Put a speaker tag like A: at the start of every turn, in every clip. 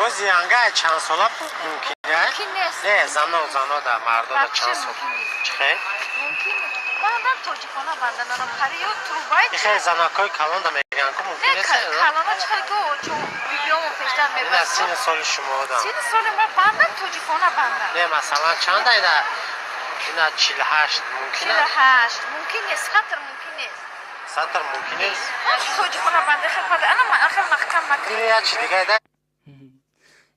A: باز یانگه چند ساله ممکنه؟
B: ممکن نیست.
A: نه زنا در مردا چند سال چخه؟
B: ممکن بندن توجیکانه بندن نرم پریو تو باید
A: خیلی زنکای کلان دا میگن که ممکن نیست؟
B: نه کلانه چخه که چون ویدیومو پیشتر
A: نه
B: میبستم
A: سین سال شما آدم
B: سین سال ما بندن توجیکانه بندن
A: نه مثلا چند ایده؟ اینا 48 ممکنه؟
B: 48 ممکن نیست خطر ممکن نیست
A: سطر ممکن نیست؟
B: توجیکانه بنده خیلی بده انا آخر محکم مکن
A: این یه چی دیگه ایده؟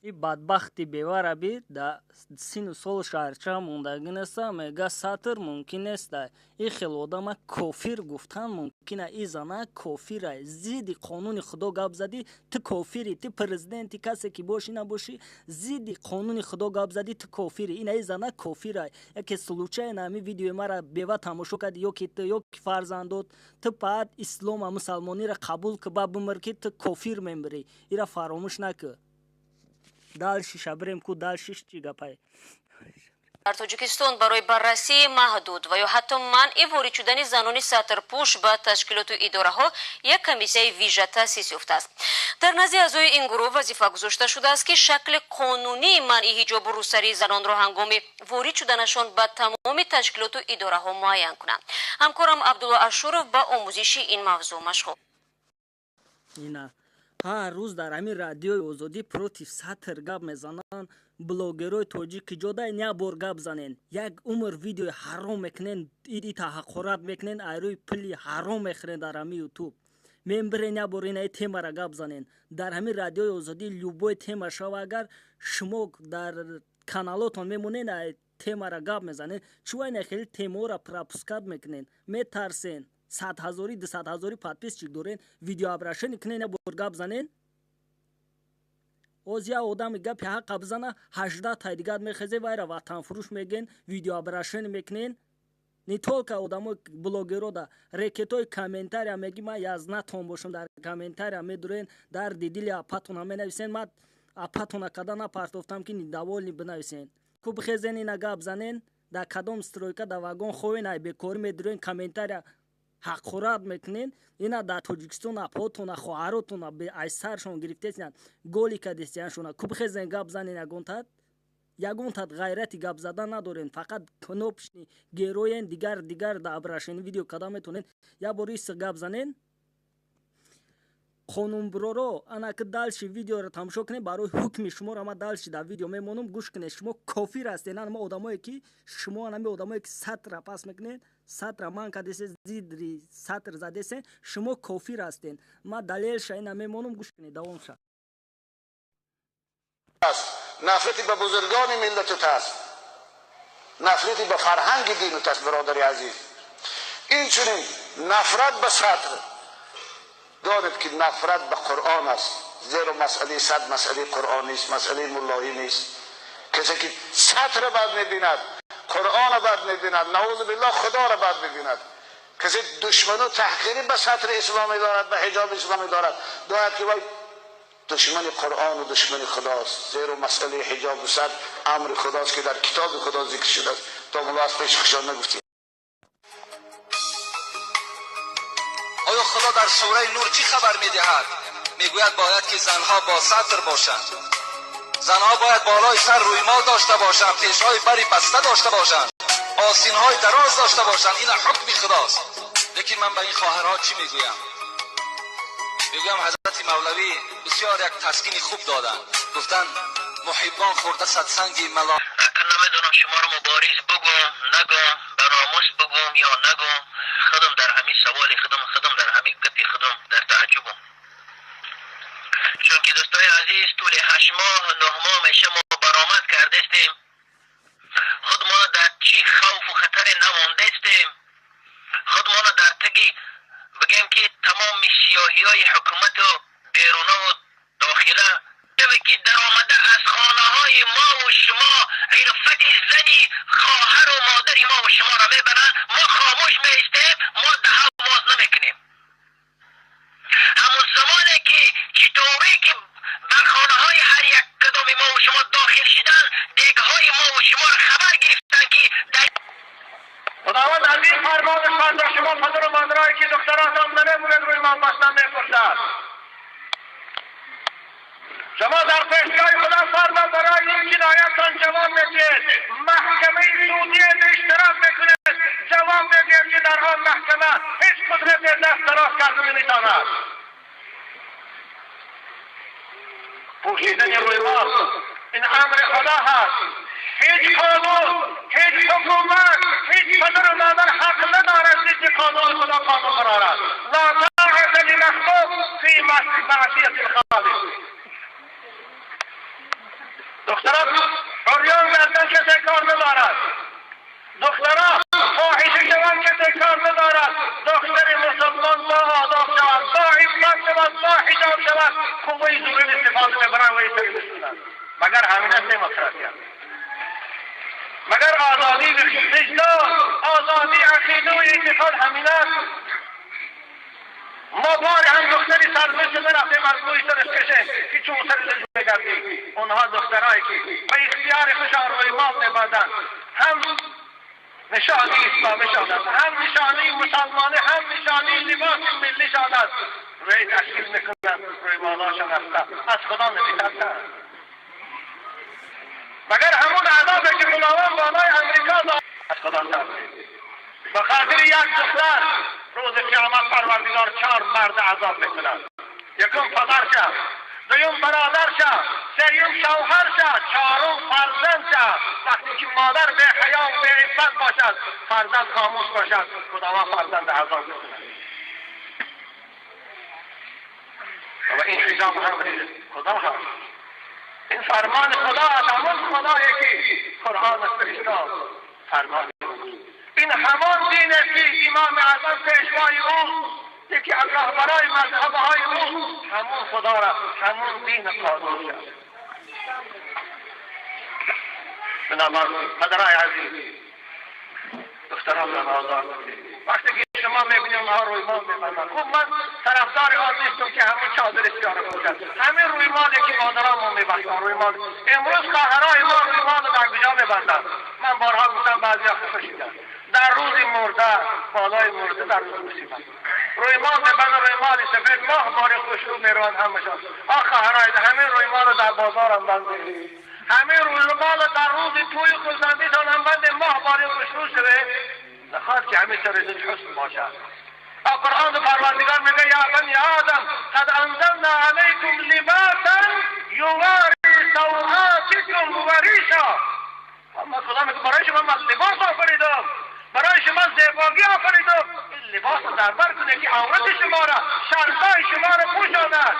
C: این بدبختی بیواره بید در سین سال شهرچه موندگی نیسته میگه سطر ممکن نیسته این خیلی آدم کافر گفتن ممکنه این زنه کافره زیدی قانون خدا گپ زدی تو کافری تو پرزیدنتی کسی که باشی نباشی زیدی قانون خدا گپ زدی تو کافری این زنه کافره یکی سلوچه نمی ویدیو مرا بیوه تماشا کردی یا که فرزندات تو بعد اسلام و مسلمانی را قبول که با بمرکی تو کافر میمری این را فراموش نکن دالشی شبریم کو دالشیش چی گپای
D: در تاجیکستان برای بررسی محدود و یا حتی منع وارد شدن زنان سطرپوش به تشکیلات و اداره ها یک کمیسیه ویژه تأسیس یافته است. در نزد اعضای این گروه وظیفه گذاشته شده است که شکل قانونی منع حجاب و روسری زنان را هنگام وارد شدنشان به تمام تشکیلات و اداره ها معین کنند. همکارم عبدالله اشورف به آموزش این موضوع مشغول.
C: اینا هر روز در همین رادیوی آزادی پروتی سطر گپ میزنن بلوگرای توجیک که جدای نیا بار گپ زنن یک عمر ویدیو حرام میکنن ایدی تحقیرات میکنن ایروی پلی حرام میخرن در همین یوتیوب ممبر نیا بار اینای تیما را گپ زنن در همین رادیوی آزادی لوبوی تیما شو اگر شما در کانالاتون میمونین تیما را گپ میزنن چوای خیلی تیما را پراپسکاد میکنن میترسن 100,000 200,000 подписчик چی دارین ویدیو ابراشن کنین برگاب زنین اوزیا آدم گپ حق بزنه 18 تا دیگه میخزه وایرا وطن فروش میگن ویدیو ابراشن میکنین не только آدمای بلوگرو دا رکتای کامنتاری میگی ما یازنا تون باشم در کامنتاری میدورین در دیدیل اپاتون مینویسین ما اپاتون کدا نپارتوفتم که دوال بنویسین کو بخزین اینا گپ زنین در کدام استرویکا در واگن خوین ای بکور میدورین کامنتاری حقورات میکنین اینا در تاجیکستان اپاتون خواهراتون به ایسرشون گرفتین گولی کدیستیانشون کو بخزین گپ زنین یگونتاد غیرتی گپ زدن ندارین فقط کنوپشنی گروین دیگر در ابراشنی ویدیو کدا میتونین یا بوریس گپ زنین خانم برورو انا که دالشی ویدیو رو تماشا کنین برای حکم شما را ما دالشی در ویدیو میمونم گوش کنین شما کافر هستین اما آدمایی که شما انا آدمایی که سطر پاس میکنین سطر من کدیس زیدری سطر زدیسین شما کافر هستین ما دلیل شاین میمونم گوش کنین دوام شد
E: نفرتی به بزرگان ملت است نفرتی به فرهنگ دین است برادری عزیز این چنین نفرت به سطر دانید که نفرت به قرآن است زیرا مسئله صد مسئله قرآنی است مسئله مولایی نیست کسی که سطر بد میبیند قرآن بد میبیند نعوذ بالله خدا را بد میبیند کسی دشمن و تحقیری به سطر اسلامی دارد به حجاب اسلامی دارد داید که وای دشمن قرآن و دشمن خداست زیرا مسئله حجاب و سطر امر خداست که در کتاب خدا ذکر شده است تا مولا از پیش خشان نگفتیم
F: آیا خدا در سوره نور چی خبر میدهد؟ میگوید باید که زنها با سطر باشند زنها باید بالای سر رویمال داشته باشند پیشهای بری بسته داشته باشند آستینهای دراز داشته باشند این حکم خداست لیکن من به این خواهرها چی میگویم؟ میگویم حضرت مولوی بسیار یک تسکین خوب دادن گفتن محبان خورده صدسنگی ملا
G: اگر نمیدونم شما رو مبارز بگم نگم به ناموس بگم یا نگم خودم در همین سوال خودم در همین گپی خودم در تعجبم چون که دوستای عزیز طول 8 ماه 9 ماه میشه ما برآمد کرده استیم خود ما در چی خوف و خطر نمانده استیم خود ما در تگی بگیم که تمام سیاهی های حکومت و بیرونه و داخله که در آمده از خانه های ما و شما عرفت زنی خواهر و مادری ما و شما را میبرن ما خاموش میستیم ما ده باز نمیکنیم همون زمانی که چطوری که بر خانه های هر یک کدام ما و شما داخل شدن دیگه های ما و شما را خبر گرفتن که در خداوند امیر فرمانشان در شما پدر و مادرایی که دختراتان نمیمونن روی ما بستن میپرسد شما در پیشگاه خدا فرما برای این جنایتان جواب بدید. محکمه سعودی اشتراک بکنید، جواب بدید که در آن محکمه هیچ قدرت دست دراز کردن نمیتواند. پوشیدن رویمال این امر خدا هست. هیچ قانون، هیچ حکومت، هیچ پدر و مادر حق ندارد ضد قانون خدا قانون برارد. لا طاعة لمخلوق فی معصیة الخالق. دختران عریان گردن کسی کار ندارد. دختران فاحشه شوند کسی کار ندارد. دختر مسلمان با آداب شود، با عفت شود، با حجاب شود، قوه زور استفاده میبرند و ایستگی مگر همین است دموکراسی است. مگر آزادی وجدان، آزادی عقیده و اعتقاد همین است. ما بار هم دختری سرزنش شده رفتیم از روی سرش کشیم که چون سر رجوع بگردیم. اونها دخترهایی که به اختیار خوشان روی مال میبردن، هم نشانی اسلامی شدند، هم نشانی مسلمانی، هم نشانی لباس ملی شدند، روی تشکیل میکنند روی مالاشان هستند. از خدا نمیترسند. مگر همون عذابی که خداوند بالای امریکا داد از خدا ترسید. به خاطر یک دختر روز قیامت پروردگار 4 مرد عذاب میکند. یکم پدرشه، دوم برادرشه، سوم شوهرشه، چهارم فرزندشه. وقتی که مادر به حیا و به عفت باشد، فرزند خاموش باشد، خداوند فرزند عذاب میکند. و این حجاب هم خدا هست. این فرمان خدا است، همون خدایی که قرآن فرستاد فرمان. این همان دین است که امام اعظم پیشوای او یکی الله برای مذهبهای او همون خدا را همون دین قانون شد. بنابراین پدرای عزیز دختران را آزاد کنید. وقتی که شما میبینید اونها روی مال میبرند، خب من طرفدار آن نیستم که همون چادر سیاه باشد. همین روی مالی که مادران ما میبرند روی مال. امروز خواهرای ما روی مال در کجا میبرند؟ من بارها گفتم بعضیا خفه شدند. در روز مرده، بالای مرده در روز مصیبت روی مال میبرند، روی مال سفید ماه بار خوشرو میروند همشان. خواهرای همین روی مال در بازار هم بند میگیرید. همین روی مال در روز توی خورسندیتان هم بند ماه بار خوشرو شده. نخواست که همین سر حسن باشد. قرآن پروردگار میگه یا بنی آدم قد انزلنا علیکم لباسا یواری سوآتکم و ریشا. اما خدا میگه برای شما من لباس آفریدم، برای شما زیبایی آفریدم. این لباس در بر کنه که عورت شما را، شرفای شما را پوشاند.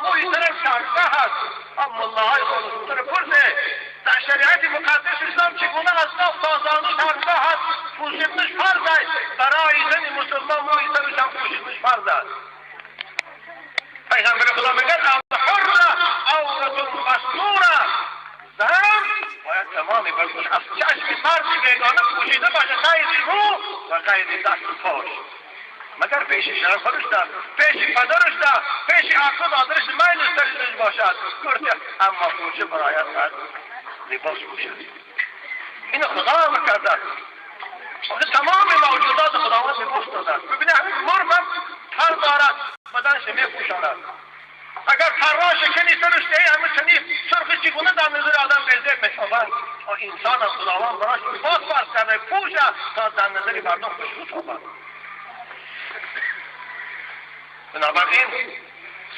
G: موی طرف شرفه هست، اما الله های خودتون پرسه در شریعت مقدس اسلام چگونه از ناف تا زانو شرفه هست، پوشیدنش فرض است. برای زن مسلمان موی طرف هم پوشیدنش فرض است. پیغمبر خدا میگه الحر عورة مستورة. زن باید تمامی بلکن از چشم مردی بیگانه پوشیده باشه، قید رو و قید دست و پاش. مگر پیش شوهرش ده، پیش پدرش ده، پیش اخو دادرش میلش درش باشد گرده، اما پوشه برایت باید لباس پوشد. اینو خدا هم کرده. تمام موجودات خداوند لباس داده. ببینه همین مرغ هم پر دارد، بدنش میپوشاند. اگر پرها شکنی سرش دهی همه چنین سرخ چگونه در نظر آدم بزرگ میشوند. انسان از خداوند براش لباس فرض کرده، پوشه تا در نظر مردم خوشبو شوند. بنابراین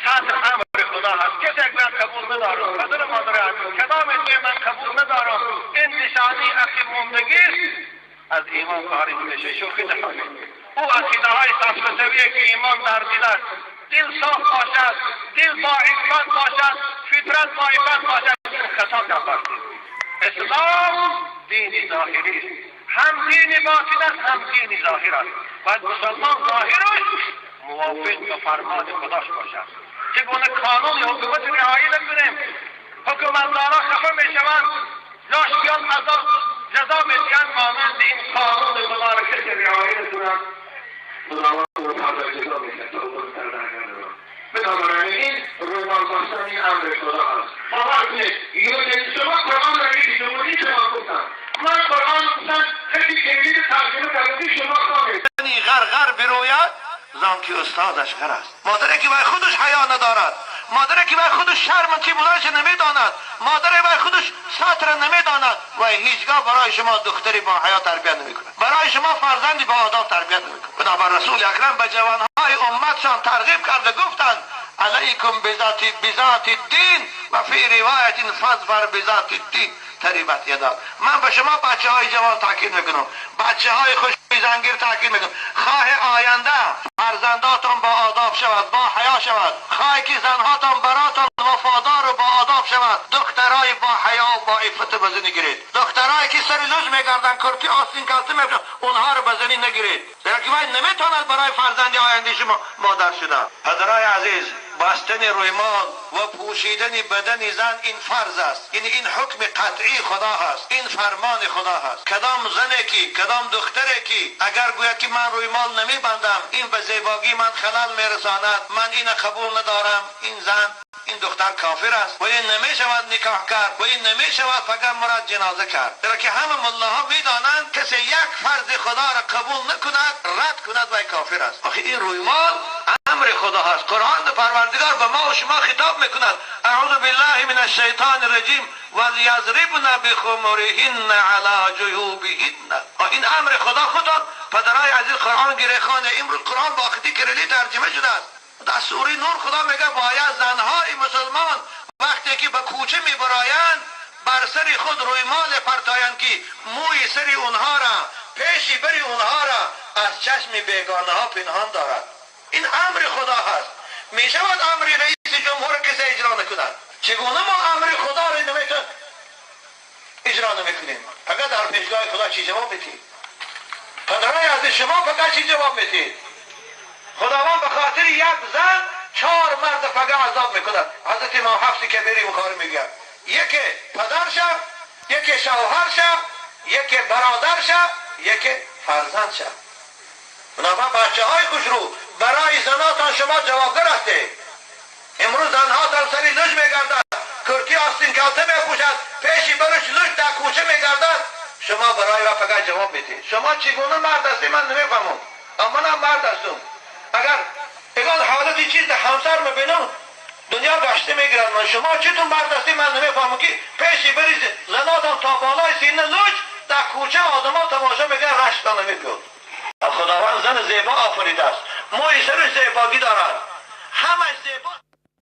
G: سطح امر خدا هست. کسی اگر قبول ندارم، پدر مادر عزیز کدام این من قبول ندارم، این نشانی عقیب موندگی از ایمان خارج میشه. شوخی نکنید. او عقیده های فلسفیه که ایمان در دل است، دل صاف باشد، دل با عفت باشد، فطرت با عفت باشد، این خطا کرده. اسلام دین ظاهری است، هم دین باطن است هم دین ظاهر است. باید مسلمان ظاهرش موافق به فرمان خداش باشد. چگونه قانون حکومت رعایت نکنیم، حکومتدارا خفه میشوند، لاش عذاب جزا میدهند مانند این قانون خدا را که رعایت کنند. بنابراین رویمال بستن این امر خدا هست. باور کنید شما قرآن را که شما گفتن، من قرآن گفتن خیلی کلیل ترجمه کردی شما خواهید غرغر بروید زان که استادش غر است. مادری که برای خودش حیا ندارد،
E: مادری که برای خودش شرم چی بودنش نمیداند، مادری برای خودش سطر نمیداند و هیچگاه برای شما دختری با حیا تربیت نمیکنه، برای شما فرزندی با آداب تربیت نمیکنه. بنابر رسول اکرم به جوانهای امتشان ترغیب کرده گفتند علیکم بذات الدین و فی روایت فاظفر بذات الدین تریبت یداک. من به شما بچه های جوان تاکید میکنم، بچه های خوش زنگیر تاکید میکنم، خواه آینده فرزنداتون با آداب شود، با حیا شود، خواه که زنهاتون براتون وفادار و با آداب شود، دخترای با حیا و با عفت بزنی گیرید، دخترایی که سر لوز میگردن کرتی آستین کلته میکنن اونها رو بزنی نگیرید، زیرا که نمیتونند برای فرزندی آینده شما مادر شدن. پدرای عزیز، بستن رویمال و پوشیدن بدن زن این فرض است، یعنی این حکم قطعی خدا هست، این فرمان خدا هست. کدام زنی که کدام دختری که اگر گوید که من رویمال نمیبندم این به زیبایی من خلل میرساند، من این قبول ندارم، این زن این دختر کافر است و این نمیشود نکاح کرد و این نمیشود فقط مراد جنازه کرد. در که همه ملاها میدانند کسی یک فرض خدا را قبول نکند رد کند و کافر است. آخه این رویمال امر خدا هست. قرآن پروردگار به ما و شما خطاب میکند اعوذ بالله من الشیطان الرجیم ولیضربن بخمرهن علی جیوبهن. این امر خدا خدا پدرای عزیز قرآن گریخانه امروز قرآن با خطی کریلی ترجمه شده است. در سوره نور خدا میگه باید زنهای مسلمان وقتی که به کوچه میبرایند بر سر خود رویمال پرتایند که موی سری اونها را پیشی بری اونها را از چشم بیگانه ها پنهان دارد. این امر خدا هست. میشود امر رئیس جمهور کسی اجرا نکند؟ چگونه ما امر خدا را نمیتون اجرا نمیکنیم؟ فقط در پیشگاه خدا چی جواب میدید؟ پدرای از شما فقط چی جواب میدید؟ خداوند به خاطر یک زن 4 مرد فقط عذاب میکند. حضرت امام حفص کبیری بخاری میگه یکی پدرشه، یکی شوهرشه، یکی برادرشه، یکی فرزندشه. بنابراین بچه های خوش رو برای زناتان شما جوابگر هستید. امروز زنهاتان سری لج میگردد، کرکی آستین کلته میپوشد، پیشی برش لج در کوچه میگردد، شما برای و فقط جواب میدید. شما چگونه مرد هستی من نمیفهمم، اما من مرد هستم. اگر اگر حالتی چیز در همسر میبینم دنیا گشته میگیرد. من شما چطور مرد هستی من نمیفهمم که پیشی بریز زناتان تا بالای سینه لج در کوچه آدم ها تماشا میگن رشتان نمیگود. خداوند زن زیبا آفریده است، موی سر زیبایی دارد، همه زیبا